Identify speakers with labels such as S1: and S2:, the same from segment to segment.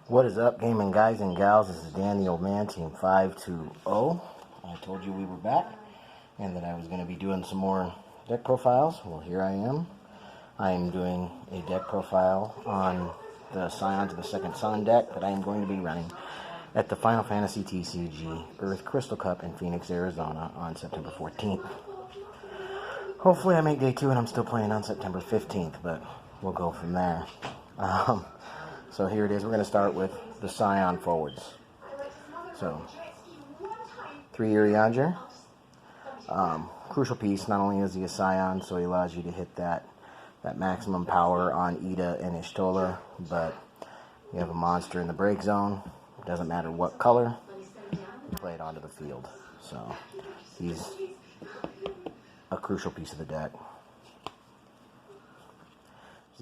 S1: What is up, gaming guys and gals? This is Dan, the old man, Team 520. I told you we were back and that I was going to be doing some more deck profiles. Well, here I am. I am doing a deck profile on the Scion to the Second Sun deck that I am going to be running at the Final Fantasy Fftcg Earth Crystal Cup in Phoenix, Arizona on September 14th. Hopefully I make day 2 and I'm still playing on September 15th, but we'll go from there. So here it is. We're going to start with the Scion forwards. So, 3 Urianger. Crucial piece. Not only is he a Scion, so he allows you to hit that maximum power on Ida and Y'shtola, but you have a monster in the break zone. It doesn't matter what color. You play it onto the field. So, he's a crucial piece of the deck.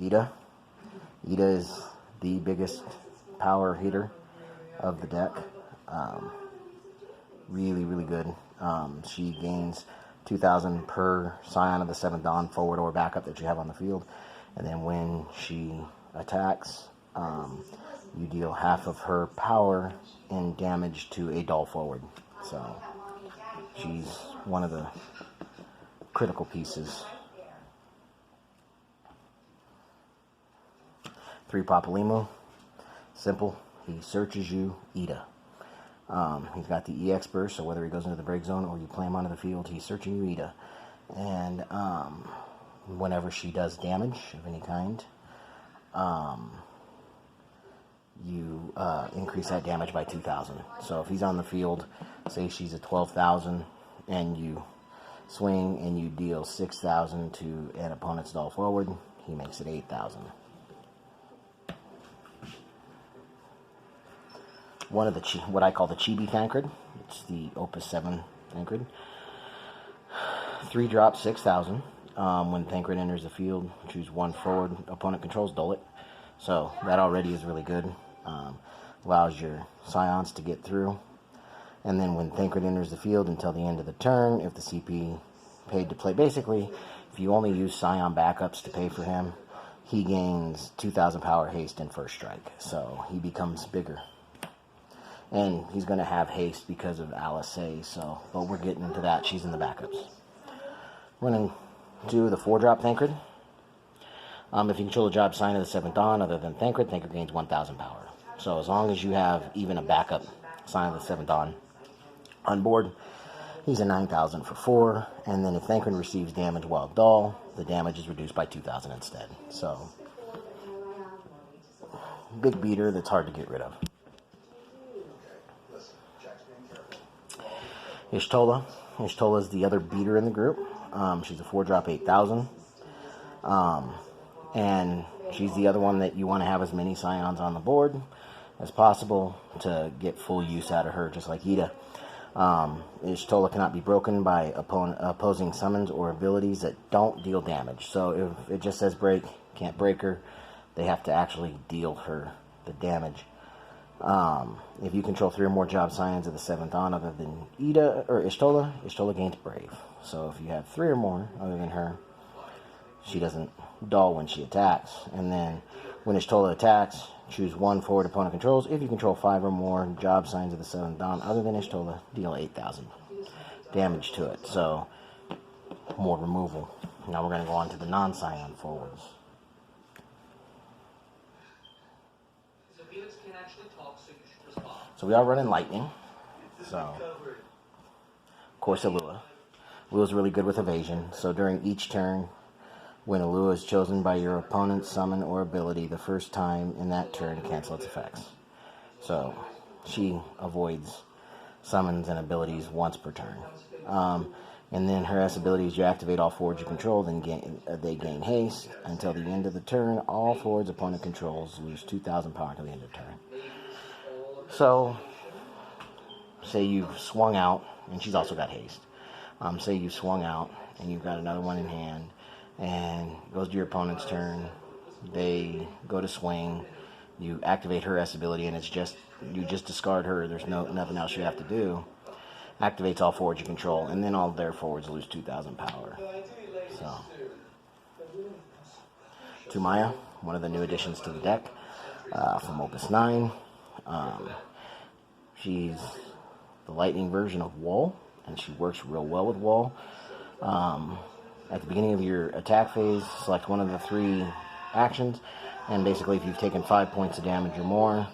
S1: Ida. Ida is the biggest power hitter of the deck. Really good. She gains 2,000 per Scion of the 7th Dawn forward or backup that you have on the field. And then when she attacks, you deal half of her power in damage to a doll forward. So she's one of the critical pieces. 3 Papalymo. Simple. He searches you, Ida. He's got the EX burst, so whether he goes into the break zone or you play him onto the field, he's searching you, Ida. And whenever she does damage of any kind, you increase that damage by 2,000. So if he's on the field, say she's at 12,000, and you swing and you deal 6,000 to an opponent's doll forward, he makes it 8,000. One of the what I call the Chibi Tancred. It's the Opus 7 Tancred. 3 drop, 6,000. When Tancred enters the field, choose 1 forward. Opponent controls, dole it. So that already is really good. Allows your Scions to get through. And then when Tancred enters the field until the end of the turn, if the CP paid to play, basically, if you only use Scion backups to pay for him, he gains 2,000 power haste and first strike. So he becomes bigger. And he's going to have haste because of Alice, so, but we're getting into that. She's in the backups. We're going to do the 4-drop Tancred. If you control a job sign of the 7th Dawn other than Tancred, Tancred gains 1,000 power. So as long as you have even a backup sign of the 7th Dawn on board, he's a 9,000 for 4. And then if Tancred receives damage while dull, the damage is reduced by 2,000 instead. So, big beater that's hard to get rid of. Y'shtola. Y'shtola is the other beater in the group. She's a 4-drop 8,000. And she's the other one that you want to have as many Scions on the board as possible to get full use out of her, just like Ida. Y'shtola cannot be broken by opposing summons or abilities that don't deal damage. So if it just says break, can't break her. They have to actually deal her the damage. If you control 3 or more job Scions of the 7th Dawn other than Ida or Y'shtola, Y'shtola gains Brave. So if you have 3 or more other than her, she doesn't dull when she attacks. And then when Y'shtola attacks, choose 1 forward opponent controls. If you control 5 or more job Scions of the 7th Dawn other than Y'shtola, deal 8,000 damage to it. So more removal. Now we're going to go on to the non-Scion forwards. So we are running Lightning. So, of course, Alua. Alua's really good with evasion. So during each turn, when Alua is chosen by your opponent's summon or ability, the first time in that turn, cancel its effects. So she avoids summons and abilities once per turn. And then her S abilities, you activate all forwards you control, then they gain haste. Until the end of the turn, all forwards opponent controls lose 2,000 power until the end of the turn. So, say you've swung out, and she's also got haste. Say you've swung out, and you've got another one in hand, and it goes to your opponent's turn. They go to swing. You activate her S ability, and you just discard her. There's nothing else you have to do. Activates all forwards you control, and then all their forwards lose 2,000 power. So, Tumaya, one of the new additions to the deck from Opus 9. She's the lightning version of Wall, and she works real well with Wall. At the beginning of your attack phase, select one of the 3 actions, and basically if you've taken 5 points of damage or more,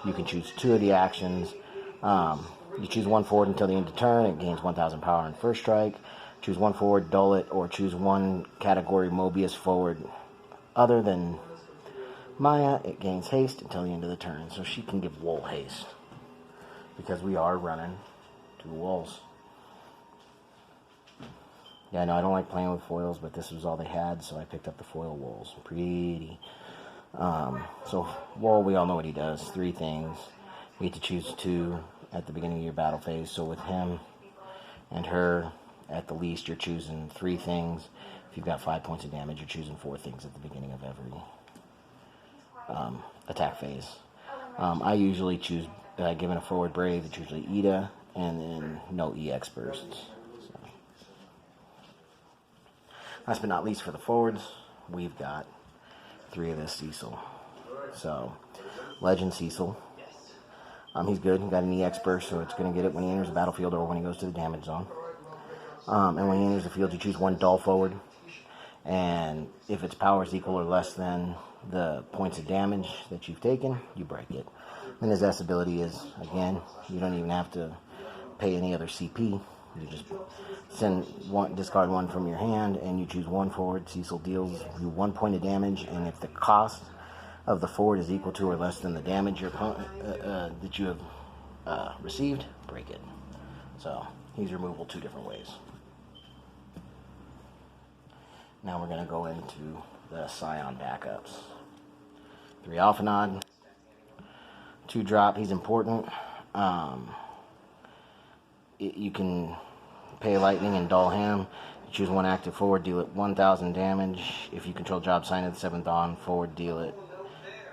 S1: you can choose 2 of the actions. You choose 1 forward until the end of turn. It gains 1,000 power on first strike. Choose 1 forward, dull it, or choose 1 category Mobius forward. Other than Maya, it gains haste until the end of the turn. So she can give Wool haste, because we are running 2 Wolves. Yeah, no, I don't like playing with foils, but this was all they had, so I picked up the foil Wolves. Pretty. So Wool, we all know what he does. 3 things. You get to choose 2 at the beginning of your battle phase. So with him and her, at the least, you're choosing 3 things. If you've got 5 points of damage, you're choosing 4 things at the beginning of every attack phase. I usually choose, given a forward brave, it's usually Ida, and then no EX bursts. So. Last but not least, for the forwards, we've got 3 of this Cecil. So, Legend Cecil. He's good. He's got an EX burst, so it's going to get it when he enters the battlefield or when he goes to the damage zone. And when he enters the field, you choose 1 dull forward. And if its power is equal or less than the points of damage that you've taken, you break it. And his S ability is, again, you don't even have to pay any other CP. You just discard 1 from your hand, and you choose 1 forward. Cecil deals you 1 point of damage, and if the cost of the forward is equal to or less than the damage your opponent, that you have received, break it. So he's removable 2 different ways. Now we're going to go into the Scion backups. 3 Alphanod, 2 drop. He's important. You can pay lightning and dull him. You choose 1 active forward, deal it 1,000 damage. If you control job sign of the 7th Dawn, forward, deal it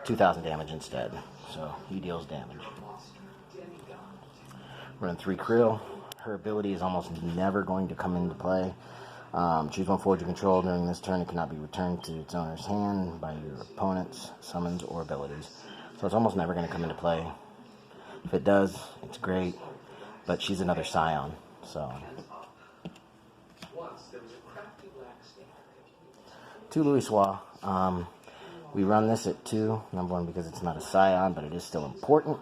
S1: 2,000 damage instead. So he deals damage. Run 3 Krill. Her ability is almost never going to come into play. Choose 1 forward you control. During this turn, it cannot be returned to its owner's hand by your opponent's summons or abilities. So it's almost never going to come into play. If it does, it's great. But she's another Scion. So 2 Louis Soir. We run this at 2. Number 1, because it's not a Scion, but it is still important.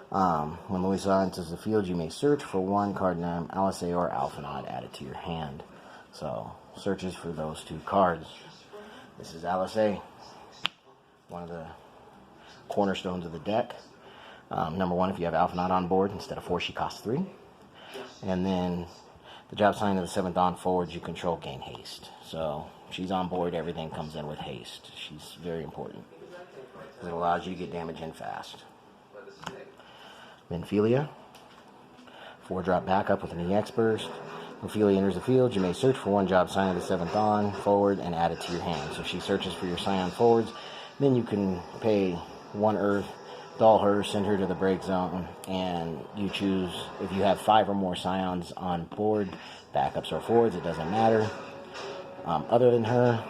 S1: When Louis Soir enters the field, you may search for 1 card name, LSA or Alphanod added to your hand. So, searches for those 2 cards. This is LSA, one of the cornerstones of the deck. Number 1, if you have Alphanod on board, instead of 4, she costs 3. And then the job sign of the 7th Dawn forwards you control gain haste. So, she's on board, everything comes in with haste. She's very important. It allows you to get damage in fast. Ophelia, 4 drop backup with an EX burst. When Ophelia enters the field, you may search for 1 job sign of the 7th Dawn forward and add it to your hand. So she searches for your Scion forwards. Then you can pay 1 earth, dull her, send her to the break zone, and you choose if you have 5 or more Scions on board, backups or forwards, it doesn't matter. Other than her,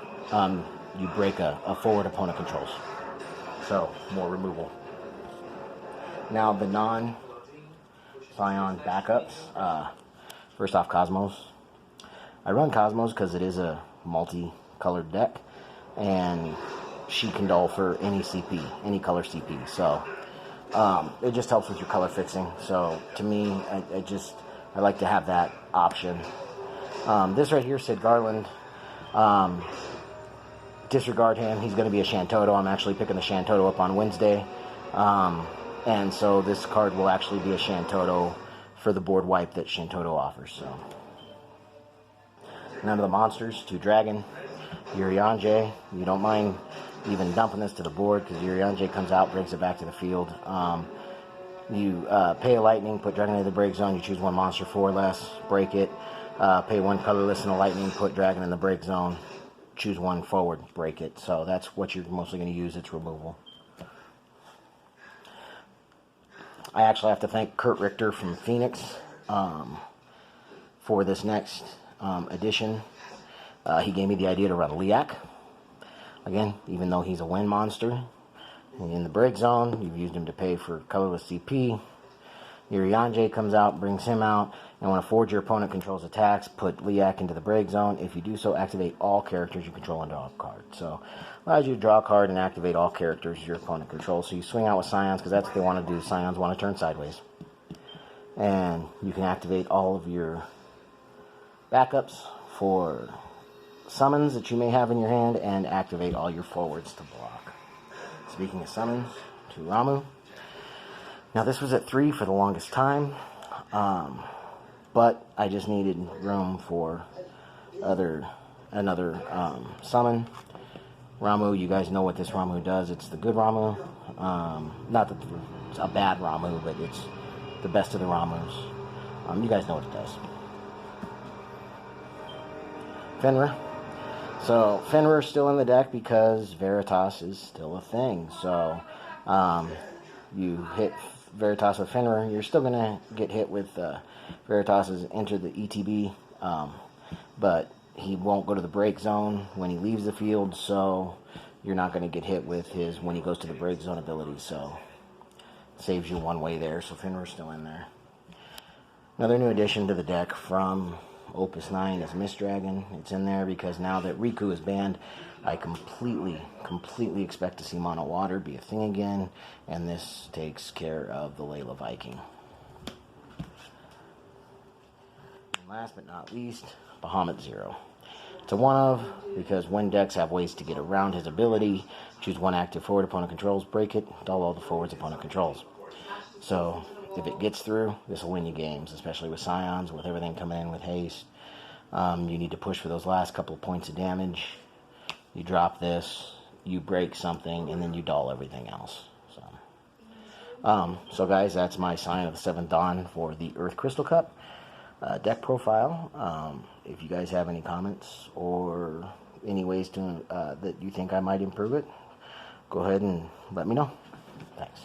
S1: you break a forward opponent controls. So, more removal. Now, the non-Scion backups. First off, Cosmos. I run Cosmos because it is a multi-colored deck, and she can dull for any CP, any color CP. So, it just helps with your color fixing. So, to me, I like to have that option. This right here, Sid Garland. Disregard him. He's going to be a Shantoto. I'm actually picking the Shantoto up on Wednesday. And so this card will actually be a Shantoto for the board wipe that Shantoto offers. So, none of the monsters. 2 dragon. Urianger. You don't mind even dumping this to the board because Urianger comes out, brings it back to the field. You pay a lightning, put dragon in the break zone. You choose 1 monster 4 or less, break it. Pay 1 colorless and a lightning, put dragon in the break zone. Choose 1 forward, break it. So that's what you're mostly going to use. It's removal. I actually have to thank Kurt Richter from Phoenix for this next edition. He gave me the idea to run Liak. Again, even though he's a wind monster, In the break zone, you've used him to pay for colorless CP. Your Yanje comes out, brings him out, and when a forward your opponent controls attacks, put Liak into the break zone. If you do so, activate all characters you control and draw a card. So, allows you to draw a card and activate all characters your opponent controls. So you swing out with Scions, because that's what they want to do. Scions want to turn sideways. And you can activate all of your backups for summons that you may have in your hand, and activate all your forwards to block. Speaking of summons, to Ramuh. Now this was at 3 for the longest time, but I just needed room for another summon. Ramuh, you guys know what this Ramuh does. It's the good Ramuh. Not that it's a bad Ramuh, but it's the best of the Ramuhs. You guys know what it does. Fenrir. So Fenrir's still in the deck because Veritas is still a thing. So you hit Veritas with Fenrir, you're still going to get hit with Veritas has entered the ETB, but he won't go to the break zone when he leaves the field, so you're not going to get hit with his when he goes to the break zone ability, so saves you one way there. So Fenrir's still in there. Another new addition to the deck from Opus 9 is Mist Dragon. It's in there because now that Riku is banned, I completely expect to see Mono Water be a thing again, and this takes care of the Layla Viking. And last but not least, Bahamut Zero. It's a one-of, because when decks have ways to get around his ability, choose one active forward opponent controls, break it, dull all the forwards opponent controls. So, if it gets through, this will win you games, especially with Scions, with everything coming in with haste. You need to push for those last couple of points of damage. You drop this, you break something, and then you dull everything else. So guys, that's my Scion of the 7th Dawn for the Earth Crystal Cup deck profile. If you guys have any comments or any ways to that you think I might improve it, go ahead and let me know. Thanks.